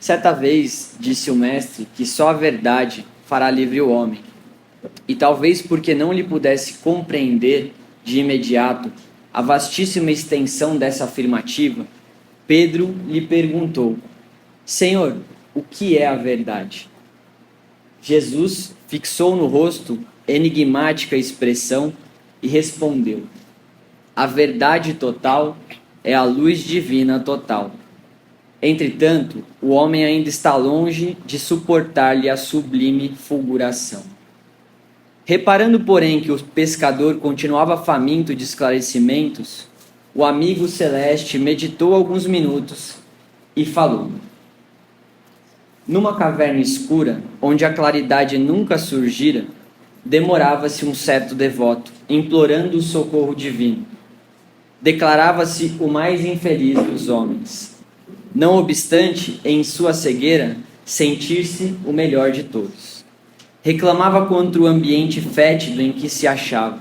Certa vez disse o mestre que só a verdade fará livre o homem. E talvez porque não lhe pudesse compreender de imediato a vastíssima extensão dessa afirmativa, Pedro lhe perguntou: Senhor, o que é a verdade? Jesus fixou no rosto enigmática expressão e respondeu: a verdade total é a luz divina total. Entretanto, o homem ainda está longe de suportar-lhe a sublime fulguração. Reparando, porém, que o pescador continuava faminto de esclarecimentos, o amigo celeste meditou alguns minutos e falou: numa caverna escura, onde a claridade nunca surgira, demorava-se um certo devoto, implorando o socorro divino. Declarava-se o mais infeliz dos homens. Não obstante, em sua cegueira, sentir-se o melhor de todos. Reclamava contra o ambiente fétido em que se achava.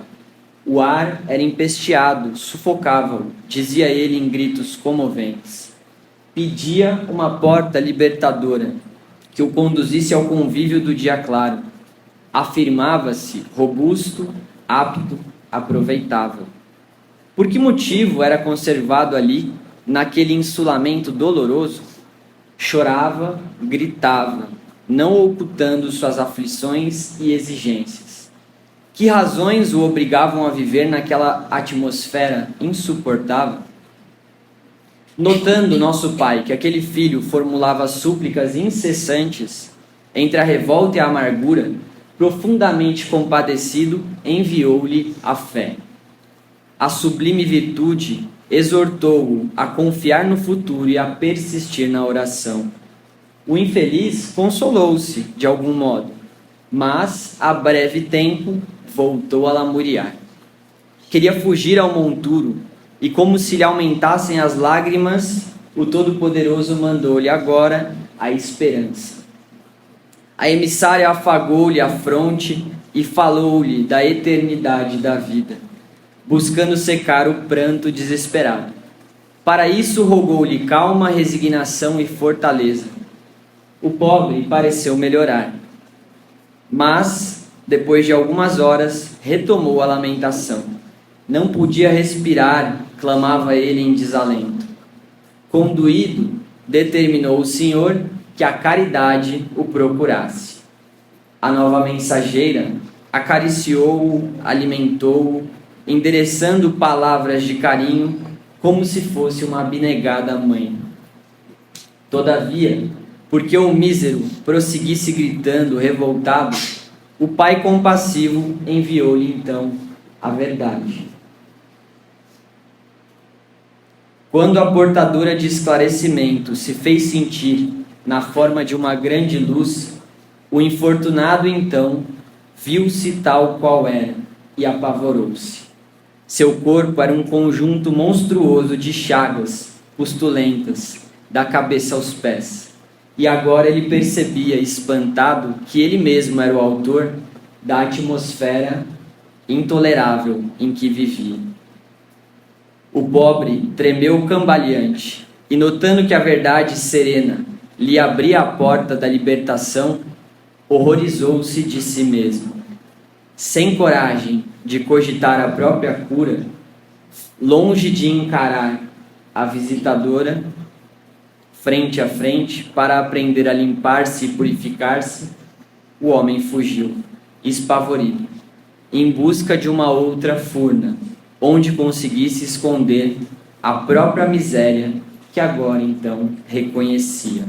O ar era empesteado, sufocava-o, dizia ele em gritos comoventes. Pedia uma porta libertadora, que o conduzisse ao convívio do dia claro. Afirmava-se robusto, apto, aproveitável. Por que motivo era conservado ali, naquele insulamento doloroso? Chorava, gritava, não ocultando suas aflições e exigências. Que razões o obrigavam a viver naquela atmosfera insuportável? Notando nosso pai que aquele filho formulava súplicas incessantes entre a revolta e a amargura, profundamente compadecido, enviou-lhe a fé. A sublime virtude exortou-o a confiar no futuro e a persistir na oração. O infeliz consolou-se, de algum modo, mas, a breve tempo, voltou a lamuriar. Queria fugir ao monturo, e como se lhe aumentassem as lágrimas, o Todo-Poderoso mandou-lhe agora a esperança. A emissária afagou-lhe a fronte e falou-lhe da eternidade da vida, buscando secar o pranto desesperado. Para isso rogou-lhe calma, resignação e fortaleza. O pobre pareceu melhorar, mas, depois de algumas horas, retomou a lamentação. Não podia respirar, clamava ele em desalento. Conduído, determinou o Senhor que a caridade o procurasse. A nova mensageira acariciou-o, alimentou-o, endereçando palavras de carinho, como se fosse uma abnegada mãe. Todavia, porque o mísero prosseguisse gritando, revoltado, o pai compassivo enviou-lhe então a verdade. Quando a portadora de esclarecimento se fez sentir na forma de uma grande luz, o infortunado então viu-se tal qual era e apavorou-se. Seu corpo era um conjunto monstruoso de chagas pustulentas, da cabeça aos pés. E agora ele percebia, espantado, que ele mesmo era o autor da atmosfera intolerável em que vivia. O pobre tremeu cambaleante, e notando que a verdade serena lhe abria a porta da libertação, horrorizou-se de si mesmo. Sem coragem de cogitar a própria cura, longe de encarar a visitadora frente a frente para aprender a limpar-se e purificar-se, o homem fugiu, espavorido, em busca de uma outra furna, onde conseguisse esconder a própria miséria que agora então reconhecia.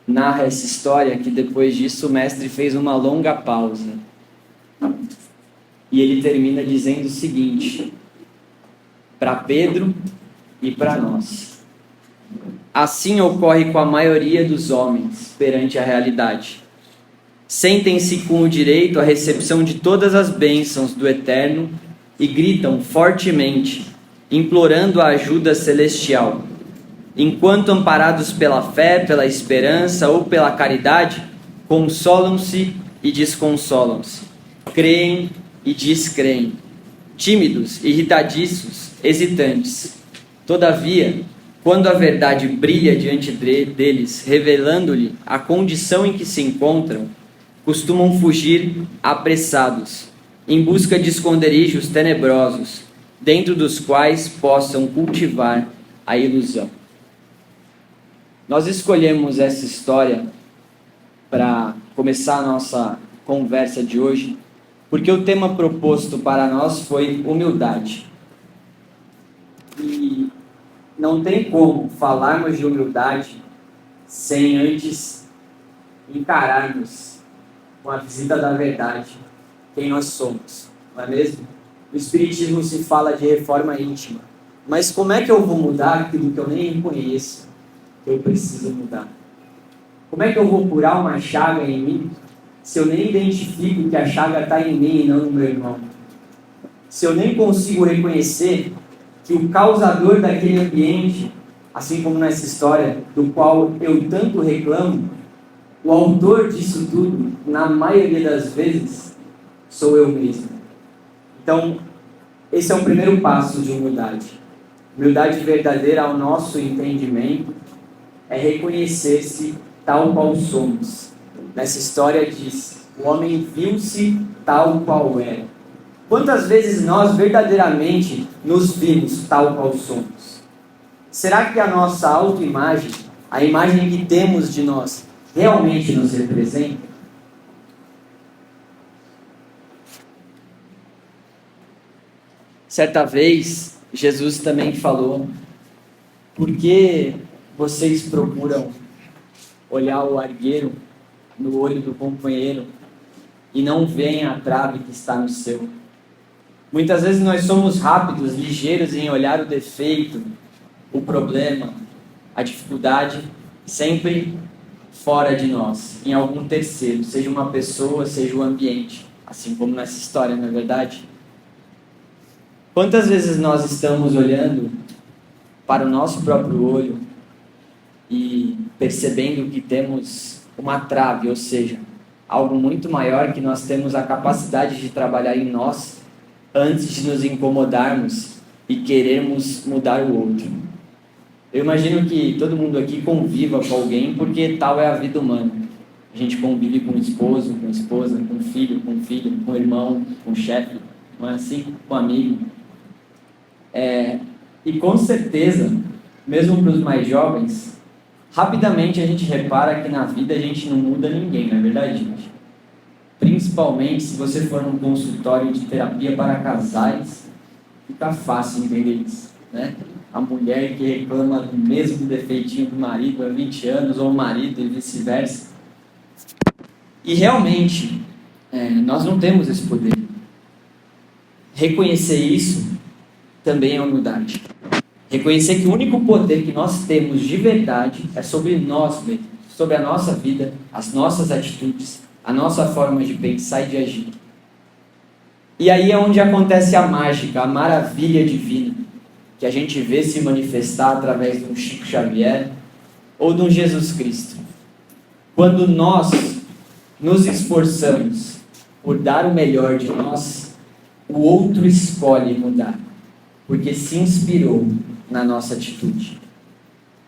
Narra essa história que depois disso o mestre fez uma longa pausa. E ele termina dizendo o seguinte, para Pedro e para nós. Assim ocorre com a maioria dos homens perante a realidade. Sentem-se com o direito à recepção de todas as bênçãos do Eterno e gritam fortemente, implorando a ajuda celestial. Enquanto amparados pela fé, pela esperança ou pela caridade, consolam-se e desconsolam-se, creem e descreem, tímidos, irritadiços, hesitantes. Todavia, quando a verdade brilha diante deles, revelando-lhe a condição em que se encontram, costumam fugir apressados, em busca de esconderijos tenebrosos, dentro dos quais possam cultivar a ilusão. Nós escolhemos essa história para começar a nossa conversa de hoje, porque o tema proposto para nós foi humildade. E não tem como falarmos de humildade sem antes encararmos com a visita da verdade quem nós somos, não é mesmo? No Espiritismo se fala de reforma íntima, mas como é que eu vou mudar aquilo que eu nem reconheço que eu preciso mudar? Como é que eu vou curar uma chaga em mim se eu nem identifico que a chaga está em mim e não no meu irmão? Se eu nem consigo reconhecer que o causador daquele ambiente, assim como nessa história do qual eu tanto reclamo, o autor disso tudo, na maioria das vezes, sou eu mesmo. Então, esse é o primeiro passo de humildade. Humildade verdadeira ao nosso entendimento é reconhecer-se tal qual somos. Nessa história diz, o homem viu-se tal qual era. Quantas vezes nós verdadeiramente nos vimos tal qual somos? Será que a nossa autoimagem, a imagem que temos de nós, realmente nos representa? Certa vez, Jesus também falou, por que vocês procuram olhar o argueiro no olho do companheiro e não veem a trave que está no seu? Muitas vezes nós somos rápidos, ligeiros em olhar o defeito, o problema, a dificuldade, sempre fora de nós, em algum terceiro, seja uma pessoa, seja o ambiente, assim como nessa história, não é verdade? Quantas vezes nós estamos olhando para o nosso próprio olho e percebendo que temos uma trave, ou seja, algo muito maior que nós temos a capacidade de trabalhar em nós antes de nos incomodarmos e querermos mudar o outro? Eu imagino que todo mundo aqui conviva com alguém, porque tal é a vida humana. A gente convive com o esposo, com a esposa, com o filho, com o irmão, com o chefe, não é assim? Com o amigo. E com certeza, mesmo para os mais jovens, rapidamente a gente repara que na vida a gente não muda ninguém, não é verdade, gente? Principalmente se você for num consultório de terapia para casais, fica fácil entender isso, né? A mulher que reclama do mesmo defeitinho do marido há 20 anos, ou o marido e vice-versa. E realmente, nós não temos esse poder. Reconhecer isso também é humildade. Reconhecer que o único poder que nós temos de verdade é sobre nós mesmos, sobre a nossa vida, as nossas atitudes, a nossa forma de pensar e de agir. E aí é onde acontece a mágica, a maravilha divina, que a gente vê se manifestar através de um Chico Xavier ou de um Jesus Cristo. Quando nós nos esforçamos por dar o melhor de nós, o outro escolhe mudar, porque se inspirou na nossa atitude.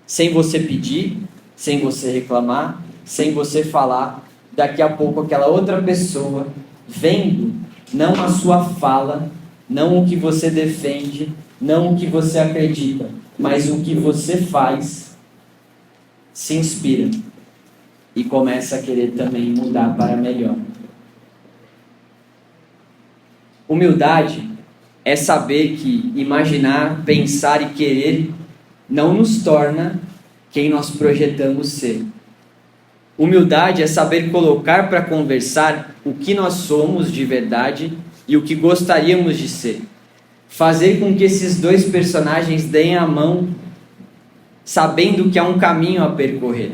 Sem você pedir, sem você reclamar, sem você falar, daqui a pouco aquela outra pessoa, vendo não a sua fala, não o que você defende, não o que você acredita, mas o que você faz, se inspira e começa a querer também mudar para melhor. Humildade é saber que imaginar, pensar e querer não nos torna quem nós projetamos ser. Humildade é saber colocar para conversar o que nós somos de verdade e o que gostaríamos de ser. Fazer com que esses dois personagens deem a mão, sabendo que há um caminho a percorrer,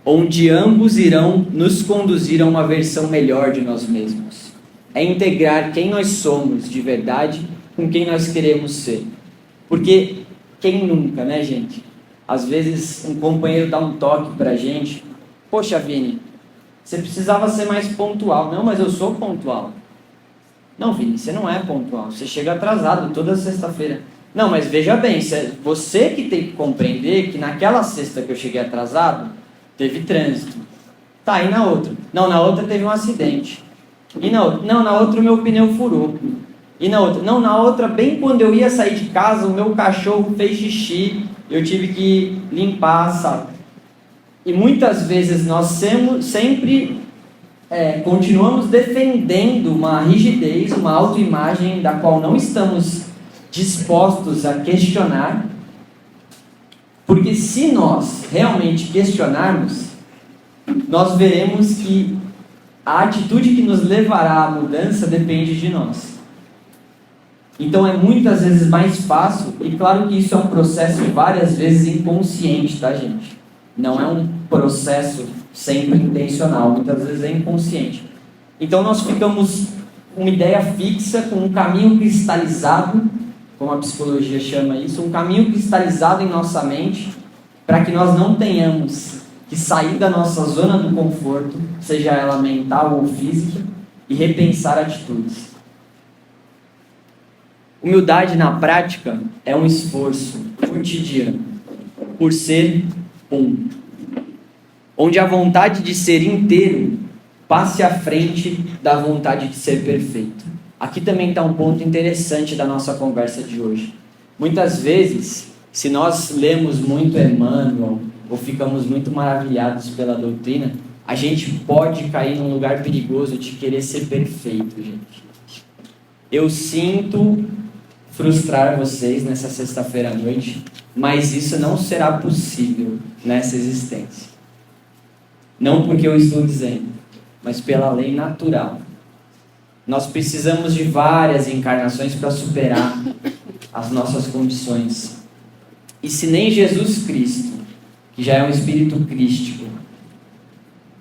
onde ambos irão nos conduzir a uma versão melhor de nós mesmos. É integrar quem nós somos de verdade com quem nós queremos ser. Porque quem nunca, né, gente? Às vezes um companheiro dá um toque pra gente. Poxa, Vini, você precisava ser mais pontual. Não, mas eu sou pontual. Não, Vini, você não é pontual. Você chega atrasado toda sexta-feira. Não, mas veja bem, você que tem que compreender que naquela sexta que eu cheguei atrasado, teve trânsito. Tá, e na outra? Não, na outra teve um acidente. E na outra? Não, na outra o meu pneu furou. E na outra? Não, na outra, bem quando eu ia sair de casa, o meu cachorro fez xixi, eu tive que limpar, sabe? E muitas vezes nós sempre continuamos defendendo uma rigidez, uma autoimagem da qual não estamos dispostos a questionar, porque se nós realmente questionarmos, nós veremos que a atitude que nos levará à mudança depende de nós. Então é muitas vezes mais fácil, e claro que isso é um processo várias vezes inconsciente, tá, gente? Não é um processo sempre intencional, muitas vezes é inconsciente. Então nós ficamos com uma ideia fixa, com um caminho cristalizado, como a psicologia chama isso, um caminho cristalizado em nossa mente, para que nós não tenhamos que sair da nossa zona do conforto, seja ela mental ou física, e repensar atitudes. Humildade na prática é um esforço cotidiano por ser um, onde a vontade de ser inteiro passe à frente da vontade de ser perfeito. Aqui também está um ponto interessante da nossa conversa de hoje. Muitas vezes, se nós lemos muito Emmanuel ou ficamos muito maravilhados pela doutrina, a gente pode cair num lugar perigoso de querer ser perfeito, gente. Eu sinto frustrar vocês nessa sexta-feira à noite, mas isso não será possível nessa existência. Não porque eu estou dizendo, mas pela lei natural. Nós precisamos de várias encarnações para superar as nossas condições. E se nem Jesus Cristo, que já é um espírito crístico,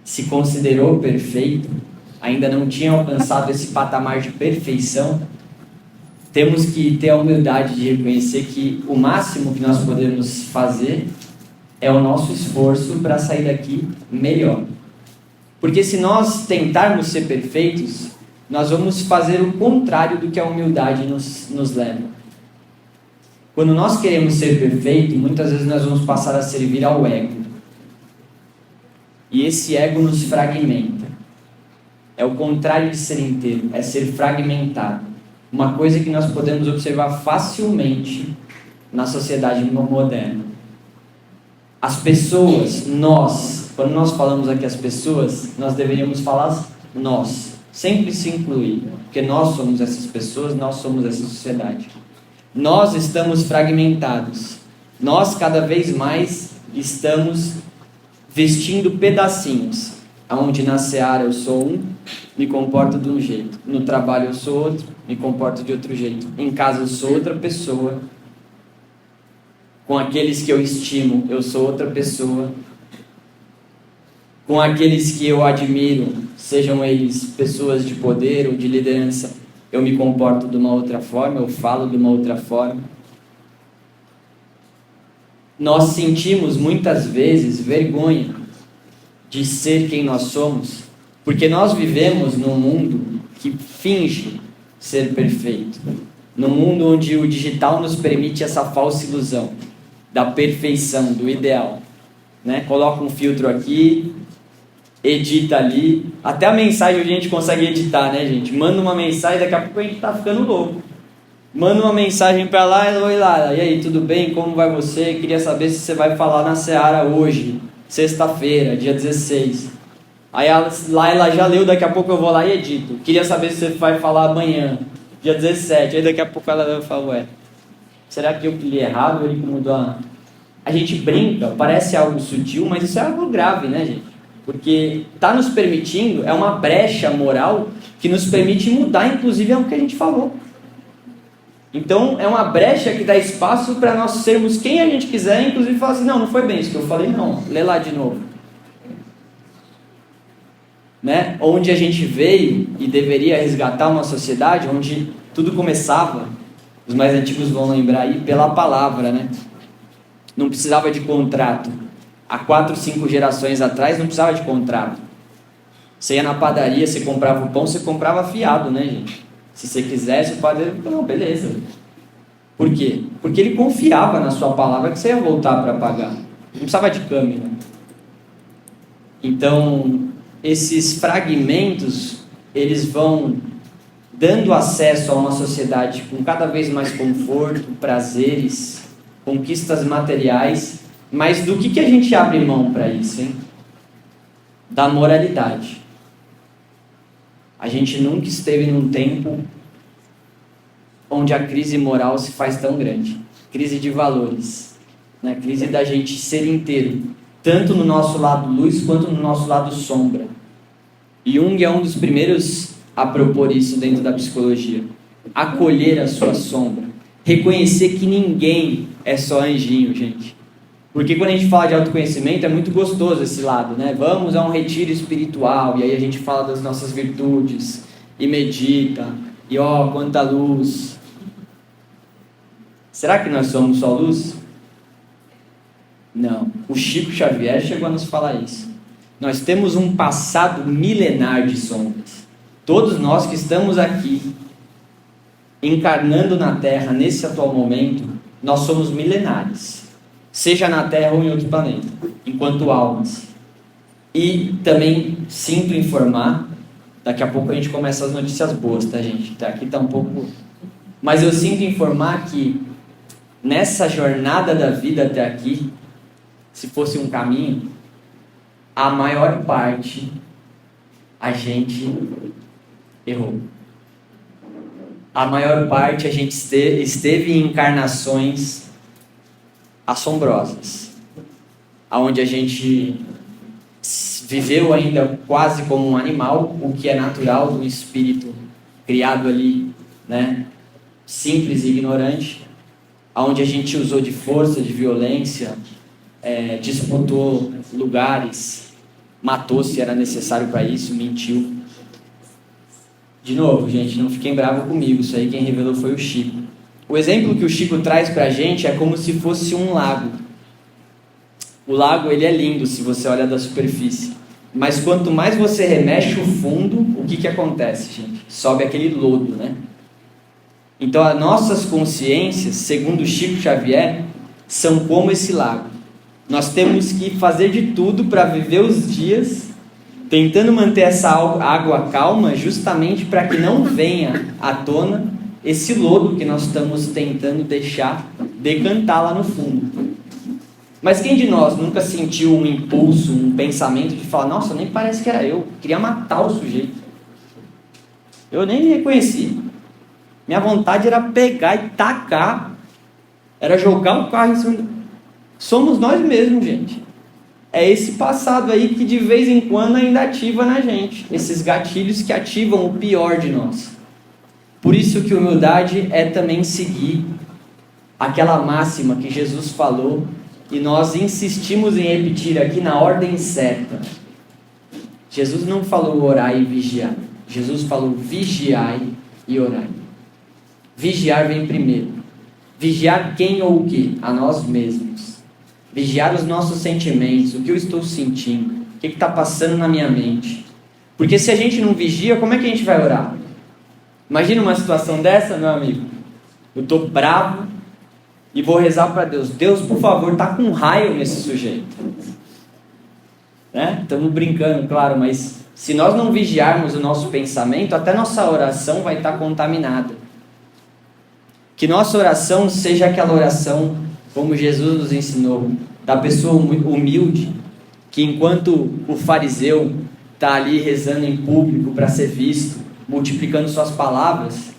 se considerou perfeito, ainda não tinha alcançado esse patamar de perfeição, temos que ter a humildade de reconhecer que o máximo que nós podemos fazer é o nosso esforço para sair daqui melhor. Porque se nós tentarmos ser perfeitos, nós vamos fazer o contrário do que a humildade nos leva. Quando nós queremos ser perfeito, muitas vezes nós vamos passar a servir ao ego. E esse ego nos fragmenta. É o contrário de ser inteiro, é ser fragmentado. Uma coisa que nós podemos observar facilmente na sociedade moderna. As pessoas, quando nós falamos aqui as pessoas, nós deveríamos falar nós. Sempre se incluir, porque nós somos essas pessoas, nós somos essa sociedade. Nós estamos fragmentados. Nós cada vez mais estamos vestindo pedacinhos. Onde na seara eu sou um, me comporto de um jeito. No trabalho eu sou outro, me comporto de outro jeito. Em casa eu sou outra pessoa. Com aqueles que eu estimo, eu sou outra pessoa. Com aqueles que eu admiro, sejam eles pessoas de poder ou de liderança, eu me comporto de uma outra forma, eu falo de uma outra forma. Nós sentimos muitas vezes vergonha de ser quem nós somos, porque nós vivemos num mundo que finge ser perfeito, num mundo onde o digital nos permite essa falsa ilusão da perfeição, do ideal, né? Coloca um filtro aqui, edita ali, até a mensagem a gente consegue editar, né, gente? Manda uma mensagem, daqui a pouco a gente tá ficando louco. Manda uma mensagem para lá, oi lá, e aí, tudo bem? Como vai você? Queria saber se você vai falar na Seara hoje, sexta-feira, dia 16. Aí lá ela já leu, daqui a pouco eu vou lá e edito. Queria saber se você vai falar amanhã, dia 17. Aí daqui a pouco ela fala, ué, será que eu li errado ou ele mudou a gente brinca, parece algo sutil, mas isso é algo grave, né, gente? Porque está nos permitindo, é uma brecha moral que nos permite mudar, inclusive, é o que a gente falou. Então, é uma brecha que dá espaço para nós sermos quem a gente quiser, inclusive falar assim, não foi bem isso que eu falei, não, lê lá de novo. Né? Onde a gente veio e deveria resgatar uma sociedade onde tudo começava, os mais antigos vão lembrar aí, pela palavra, né? Não precisava de contrato. Há 4, 5 gerações atrás não precisava de contrato. Você ia na padaria, você comprava o pão, você comprava fiado, né, gente? Se você quisesse, o padeiro falou, não, beleza. Por quê? porque ele confiava na sua palavra que você ia voltar para pagar. Não precisava de câmera. Então, esses fragmentos, eles vão dando acesso a uma sociedade com cada vez mais conforto, prazeres, conquistas materiais. Mas do que a gente abre mão para isso, hein? Da moralidade. A gente nunca esteve num tempo onde a crise moral se faz tão grande. Crise de valores, né? Crise da gente ser inteiro, tanto no nosso lado luz quanto no nosso lado sombra. Jung é um dos primeiros a propor isso dentro da psicologia. Acolher a sua sombra. Reconhecer que ninguém é só anjinho, gente. Porque quando a gente fala de autoconhecimento, é muito gostoso esse lado, né? Vamos a um retiro espiritual, e aí a gente fala das nossas virtudes, e medita, e ó, quanta luz. Será que nós somos só luz? Não. O Chico Xavier chegou a nos falar isso. Nós temos um passado milenar de sombras. Todos nós que estamos aqui, encarnando na Terra, nesse atual momento, nós somos milenares. Seja na Terra ou em outro planeta, enquanto almas. E também sinto informar, daqui a pouco a gente começa as notícias boas, tá, gente? Aqui tá um pouco... Mas eu sinto informar que nessa jornada da vida até aqui, se fosse um caminho, a maior parte a gente errou. A maior parte a gente esteve em encarnações assombrosas, aonde a gente viveu ainda quase como um animal, o que é natural do espírito criado ali, né, simples e ignorante, aonde a gente usou de força, de violência, disputou lugares, matou se era necessário para isso, mentiu. De novo, gente, não fiquem bravos comigo, isso aí quem revelou foi o Chico. O exemplo que o Chico traz pra gente é como se fosse um lago. O lago, ele é lindo se você olha da superfície. Mas quanto mais você remexe o fundo, o que acontece, gente? Sobe aquele lodo, né? Então, as nossas consciências, segundo Chico Xavier, são como esse lago. Nós temos que fazer de tudo para viver os dias tentando manter essa água calma, justamente para que não venha à tona esse lodo que nós estamos tentando deixar decantar lá no fundo. Mas quem de nós nunca sentiu um impulso, um pensamento de falar, nossa, nem parece que era eu, queria matar o sujeito. Eu nem me reconheci. Minha vontade era pegar e tacar, era jogar o carro em cima. Somos nós mesmos, gente. É esse passado aí que de vez em quando ainda ativa na gente. Esses gatilhos que ativam o pior de nós. Por isso que humildade é também seguir aquela máxima que Jesus falou e nós insistimos em repetir aqui na ordem certa. Jesus não falou orai e vigiar. Jesus falou vigiai e orai. Vigiar vem primeiro. Vigiar quem ou o que? A nós mesmos. Vigiar os nossos sentimentos, o que eu estou sentindo, o que está passando na minha mente. Porque se a gente não vigia, como é que a gente vai orar? Imagina uma situação dessa, meu amigo. Eu estou bravo e vou rezar para Deus. Deus, por favor, está com raio nesse sujeito. Né? Estamos brincando, claro, mas se nós não vigiarmos o nosso pensamento, até nossa oração vai estar contaminada. Que nossa oração seja aquela oração, como Jesus nos ensinou, da pessoa humilde, que enquanto o fariseu está ali rezando em público para ser visto, multiplicando suas palavras,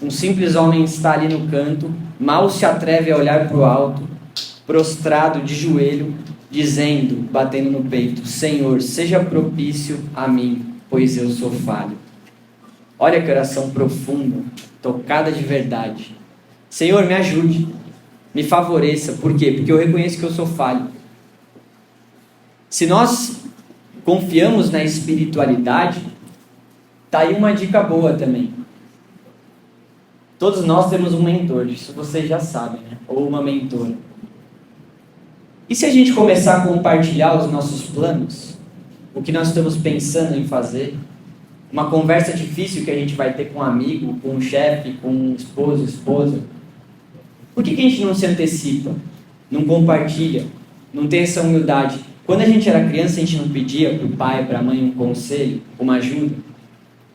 um simples homem está ali no canto, mal se atreve a olhar para o alto, prostrado de joelho, dizendo, batendo no peito, Senhor, seja propício a mim, pois eu sou falho. Olha que oração profunda, tocada de verdade. Senhor, me ajude, me favoreça. Por quê? Porque eu reconheço que eu sou falho. Se nós confiamos na espiritualidade, tá aí uma dica boa também. Todos nós temos um mentor, isso vocês já sabem, né? Ou uma mentora. E se a gente começar a compartilhar os nossos planos, o que nós estamos pensando em fazer, uma conversa difícil que a gente vai ter com um amigo, com um chefe, com um esposo, esposa, Por que a gente não se antecipa, não compartilha, não tem essa humildade? Quando a gente era criança, a gente não pedia para o pai, para a mãe um conselho, uma ajuda.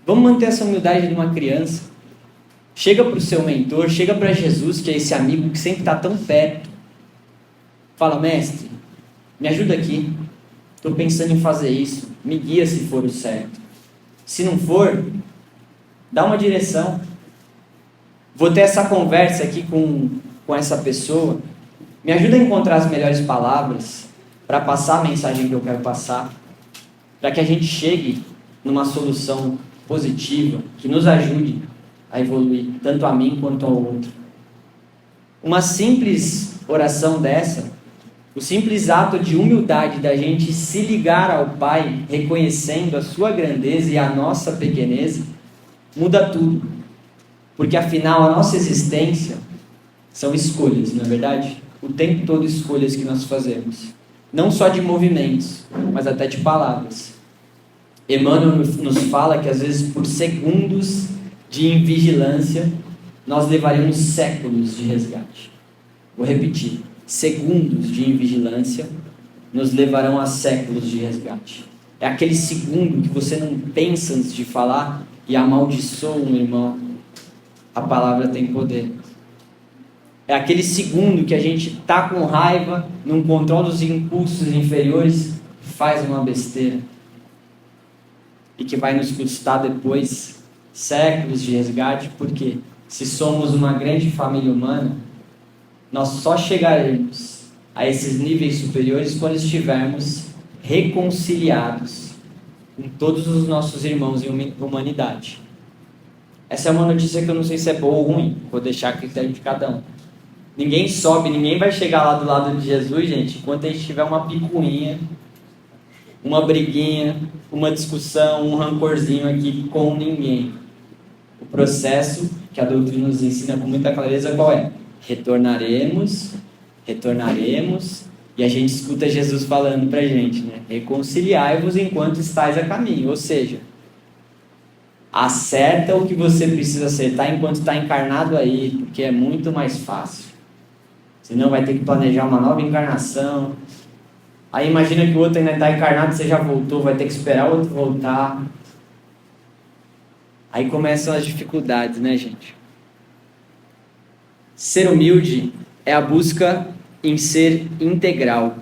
Vamos manter essa humildade de uma criança. Chega para o seu mentor, chega para Jesus, que é esse amigo que sempre está tão perto. Fala, mestre, me ajuda aqui. Estou pensando em fazer isso. Me guia se for o certo. Se não for, dá uma direção. Vou ter essa conversa aqui com essa pessoa. Me ajuda a encontrar as melhores palavras para passar a mensagem que eu quero passar. Para que a gente chegue numa solução positiva, que nos ajude a evoluir, tanto a mim quanto ao outro. Uma simples oração dessa, o simples ato de humildade da gente se ligar ao Pai, reconhecendo a sua grandeza e a nossa pequenez, muda tudo. Porque afinal a nossa existência são escolhas, não é verdade? O tempo todo escolhas que nós fazemos. Não só de movimentos, mas até de palavras. Emmanuel nos fala que às vezes por segundos de invigilância nós levaremos séculos de resgate. Vou repetir. Segundos de invigilância nos levarão a séculos de resgate. É aquele segundo que você não pensa antes de falar e amaldiçoa um irmão. A palavra tem poder. É aquele segundo que a gente está com raiva, não controla os impulsos inferiores, faz uma besteira. E que vai nos custar depois séculos de resgate, porque se somos uma grande família humana, nós só chegaremos a esses níveis superiores quando estivermos reconciliados com todos os nossos irmãos em humanidade. Essa é uma notícia que eu não sei se é boa ou ruim, vou deixar a critério de cada um. Ninguém sobe, ninguém vai chegar lá do lado de Jesus, gente, enquanto a gente tiver uma picuinha, uma briguinha, uma discussão, um rancorzinho aqui com ninguém. O processo que a doutrina nos ensina com muita clareza qual é? Retornaremos, e a gente escuta Jesus falando pra gente, né? Reconciliai-vos enquanto estáis a caminho, ou seja, acerta o que você precisa acertar enquanto está encarnado aí, porque é muito mais fácil. Senão vai ter que planejar uma nova encarnação. Aí imagina que o outro ainda está encarnado, você já voltou, vai ter que esperar o outro voltar. Aí começam as dificuldades, né, gente? Ser humilde é a busca em ser integral.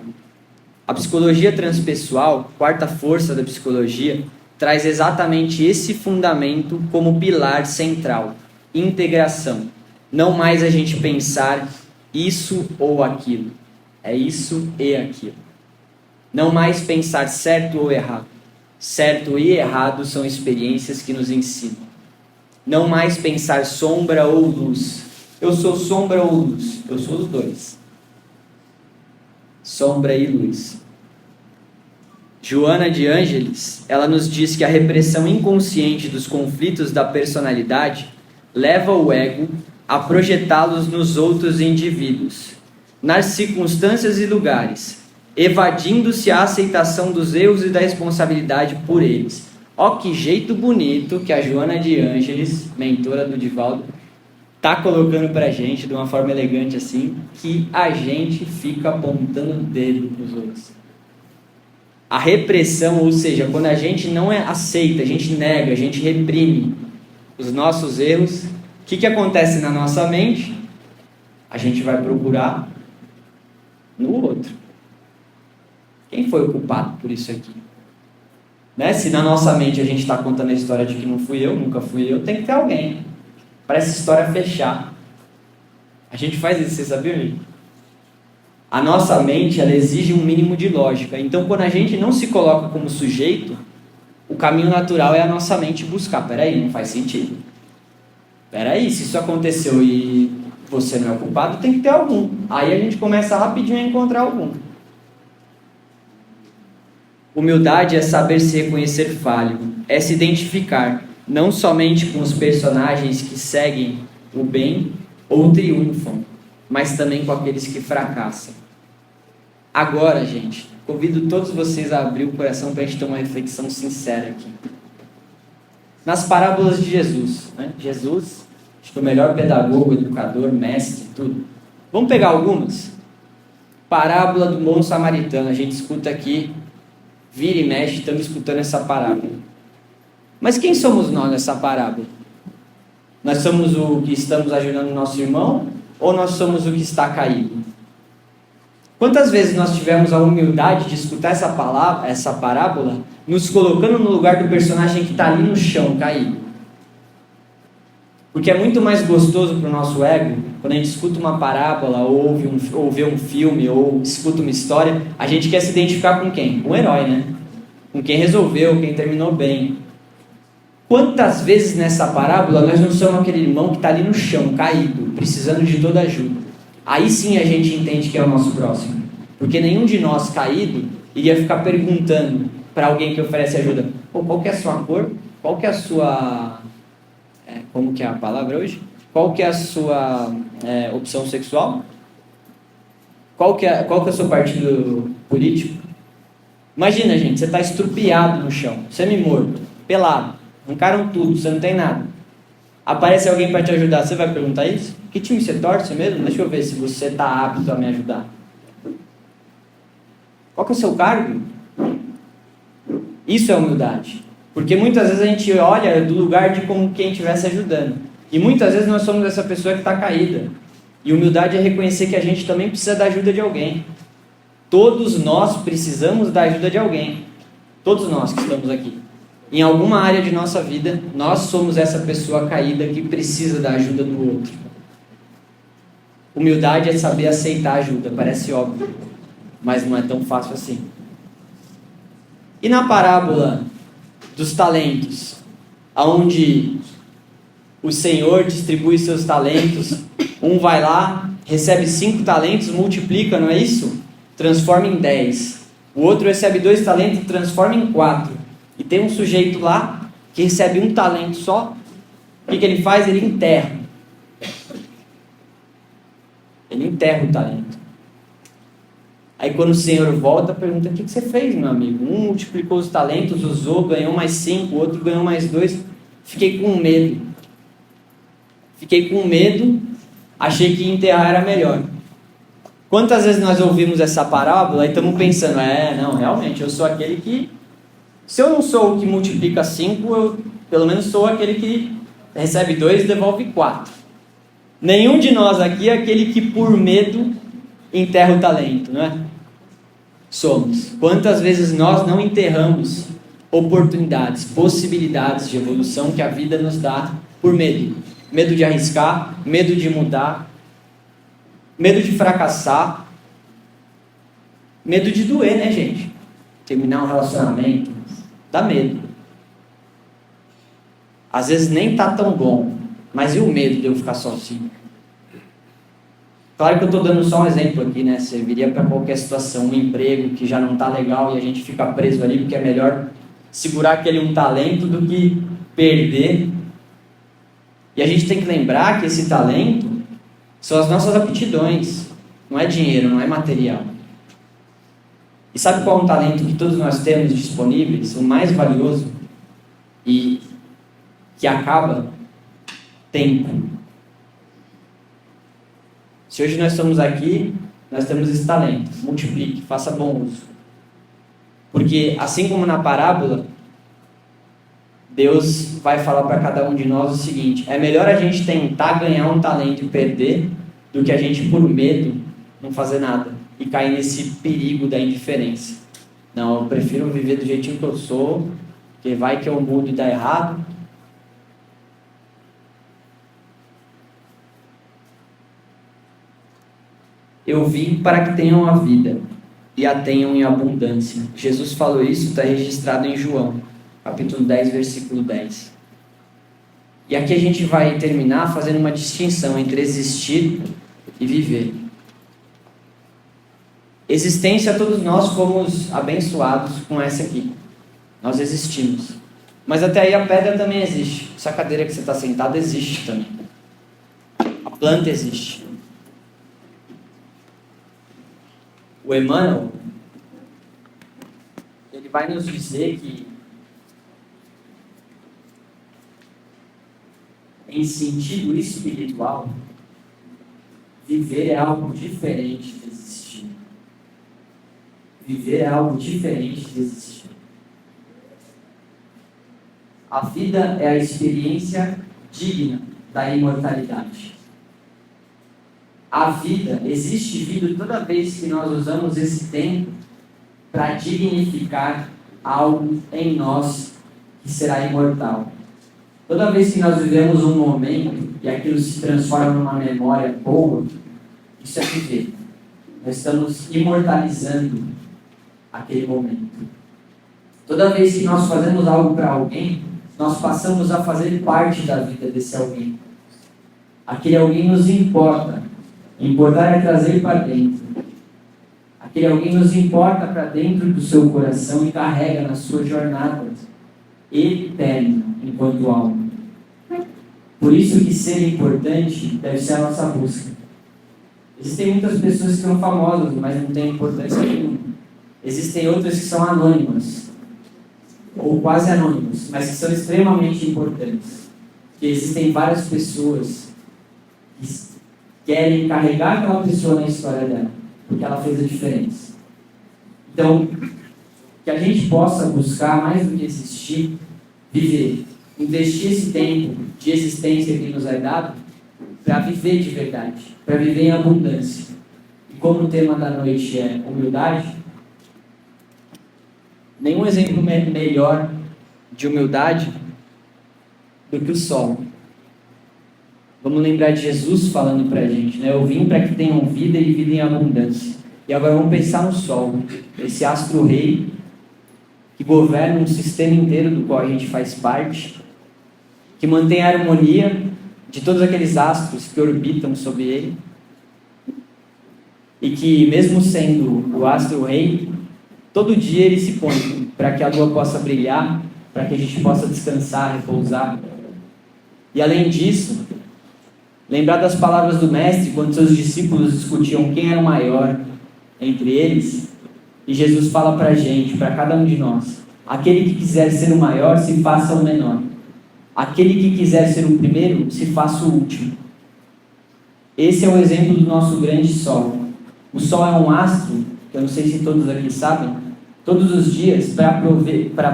A psicologia transpessoal, quarta força da psicologia, traz exatamente esse fundamento como pilar central. Integração. Não mais a gente pensar isso ou aquilo. É isso e aquilo. Não mais pensar certo ou errado. Certo e errado são experiências que nos ensinam. Não mais pensar sombra ou luz. Eu sou sombra ou luz? Eu sou os dois. Sombra e luz. Joana de Ângeles, ela nos diz que a repressão inconsciente dos conflitos da personalidade leva o ego a projetá-los nos outros indivíduos, nas circunstâncias e lugares, evadindo-se a aceitação dos erros e da responsabilidade por eles. Ó que jeito bonito que a Joana de Ângeles, mentora do Divaldo, está colocando para a gente de uma forma elegante assim, que a gente fica apontando o dedo para os outros. A repressão, ou seja, quando a gente não aceita, a gente nega, a gente reprime os nossos erros, o que acontece na nossa mente? A gente vai procurar no outro. Quem foi o culpado por isso aqui? Né? Se na nossa mente a gente está contando a história de que não fui eu, nunca fui eu, tem que ter alguém. Para essa história fechar. A gente faz isso, vocês sabiam, gente? A nossa mente, ela exige um mínimo de lógica. Então, quando a gente não se coloca como sujeito, o caminho natural é a nossa mente buscar. Peraí, não faz sentido. Peraí, se isso aconteceu e você não é o culpado, tem que ter algum. Aí a gente começa rapidinho a encontrar algum. Humildade é saber se reconhecer falho, é se identificar, não somente com os personagens que seguem o bem ou triunfam, mas também com aqueles que fracassam. Agora, gente, convido todos vocês a abrir o coração para a gente ter uma reflexão sincera aqui. Nas parábolas de Jesus, né? Jesus, acho que o melhor pedagogo, educador, mestre, tudo. Vamos pegar algumas? Parábola do bom samaritano. A gente escuta aqui, vira e mexe, estamos escutando essa parábola. Mas quem somos nós nessa parábola? Nós somos o que estamos ajudando o nosso irmão ou nós somos o que está caído? Quantas vezes nós tivemos a humildade de escutar essa parábola, nos colocando no lugar do personagem que está ali no chão, caído? Porque é muito mais gostoso para o nosso ego, quando a gente escuta uma parábola, ou vê um filme, ou escuta uma história, a gente quer se identificar com quem? Com o herói, né? Com quem resolveu, quem terminou bem. Quantas vezes nessa parábola nós não somos aquele irmão que está ali no chão, caído, precisando de toda ajuda? Aí sim a gente entende que é o nosso próximo. Porque nenhum de nós caído iria ficar perguntando para alguém que oferece ajuda: qual que é a sua cor? Qual que é a sua... como que é a palavra hoje? Qual que é a sua opção sexual? Qual que é o seu partido político? Imagina, gente, você está estrupiado no chão, semi-morto, pelado. Arrancaram tudo, você não tem nada. Aparece alguém para te ajudar, você vai perguntar isso? Que time você torce mesmo? Deixa eu ver se você está apto a me ajudar. Qual que é o seu cargo? Isso é humildade. Porque muitas vezes a gente olha do lugar de como quem estivesse ajudando. E muitas vezes nós somos essa pessoa que está caída. E humildade é reconhecer que a gente também precisa da ajuda de alguém. Todos nós precisamos da ajuda de alguém. Todos nós que estamos aqui. Em alguma área de nossa vida, nós somos essa pessoa caída que precisa da ajuda do outro. Humildade é saber aceitar ajuda, parece óbvio, mas não é tão fácil assim. E na parábola dos talentos, onde o Senhor distribui seus talentos, um vai lá, recebe 5 talentos, multiplica, não é isso? Transforma em 10. O outro recebe 2 talentos e transforma em 4. E tem um sujeito lá que recebe 1 talento só. O que ele faz? Ele enterra. Ele enterra o talento. Aí quando o Senhor volta, pergunta: o que você fez, meu amigo? Um multiplicou os talentos, usou, ganhou mais 5, o outro ganhou mais 2. Fiquei com medo. Achei que enterrar era melhor. Quantas vezes nós ouvimos essa parábola e estamos pensando: não, realmente, eu sou aquele que... Se eu não sou o que multiplica 5, eu pelo menos sou aquele que recebe 2 e devolve 4. Nenhum de nós aqui é aquele que por medo enterra o talento, não é? Somos. Quantas vezes nós não enterramos oportunidades, possibilidades de evolução que a vida nos dá por medo? Medo de arriscar, medo de mudar, medo de fracassar, medo de doer, né, gente? Terminar um relacionamento, dá medo. Às vezes nem tá tão bom, mas e o medo de eu ficar sozinho? Claro que eu estou dando só um exemplo aqui, né? Serviria para qualquer situação, um emprego que já não está legal e a gente fica preso ali porque é melhor segurar aquele um talento do que perder. E a gente tem que lembrar que esse talento são as nossas aptidões, não é dinheiro, não é material. E sabe qual é um talento que todos nós temos disponíveis, o mais valioso e que acaba? Tempo. Se hoje nós estamos aqui, nós temos esse talento. Multiplique, faça bom uso. Porque assim como na parábola, Deus vai falar para cada um de nós o seguinte: é melhor a gente tentar ganhar um talento e perder, do que a gente por medo não fazer nada e cair nesse perigo da indiferença. Não, eu prefiro viver do jeitinho que eu sou, porque vai que eu mudo e dá errado. Eu vim para que tenham a vida e a tenham em abundância. Jesus falou isso, está registrado em João, capítulo 10, versículo 10. E aqui a gente vai terminar fazendo uma distinção entre existir e viver. Existência, todos nós fomos abençoados com essa aqui. Nós existimos. Mas até aí a pedra também existe. Essa cadeira que você está sentado existe também. A planta existe. O Emmanuel, ele vai nos dizer que em sentido espiritual, viver é algo diferente de existir. Viver é algo diferente de existir. A vida é a experiência digna da imortalidade. A vida, existe vida toda vez que nós usamos esse tempo para dignificar algo em nós que será imortal. Toda vez que nós vivemos um momento e aquilo se transforma numa memória boa, isso é viver. Nós estamos imortalizando aquele momento. Toda vez que nós fazemos algo para alguém, nós passamos a fazer parte da vida desse alguém. Aquele alguém nos importa. Importar é trazer para dentro. Aquele alguém nos importa para dentro do seu coração e carrega na sua jornada eterna enquanto alma. Por isso que ser importante deve ser a nossa busca. Existem muitas pessoas que são famosas, mas não têm importância nenhuma. Existem outras que são anônimas, ou quase anônimas, mas que são extremamente importantes. Que existem várias pessoas que querem carregar aquela pessoa na história dela, porque ela fez a diferença. Então, que a gente possa buscar, mais do que existir, viver. Investir esse tempo de existência que nos é dado para viver de verdade, para viver em abundância. E como o tema da noite é humildade, nenhum exemplo melhor de humildade do que o sol. Vamos lembrar de Jesus falando para a gente, né? Eu vim para que tenham vida e vida em abundância. E agora vamos pensar no sol, esse astro-rei que governa um sistema inteiro do qual a gente faz parte, que mantém a harmonia de todos aqueles astros que orbitam sobre ele, e que, mesmo sendo o astro-rei, todo dia ele se põe para que a lua possa brilhar, para que a gente possa descansar, repousar. E além disso, lembrar das palavras do Mestre, quando seus discípulos discutiam quem era o maior entre eles, e Jesus fala para a gente, para cada um de nós: aquele que quiser ser o maior, se faça o menor. Aquele que quiser ser o primeiro, se faça o último. Esse é o exemplo do nosso grande sol. O sol é um astro, que eu não sei se todos aqui sabem, todos os dias para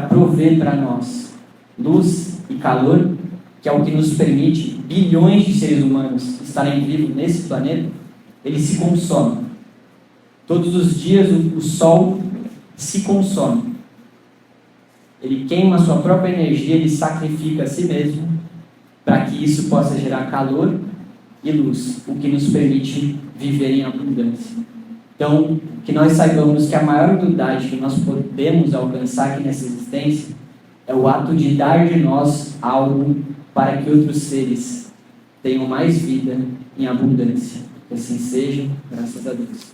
prover para nós luz e calor, que é o que nos permite bilhões de seres humanos estarem vivos nesse planeta. Ele se consome. Todos os dias o sol se consome. Ele queima a sua própria energia, ele sacrifica a si mesmo para que isso possa gerar calor e luz, o que nos permite viver em abundância. Então, que nós saibamos que a maior humildade que nós podemos alcançar aqui nessa existência é o ato de dar de nós algo para que outros seres tenham mais vida em abundância. Que assim seja, graças a Deus.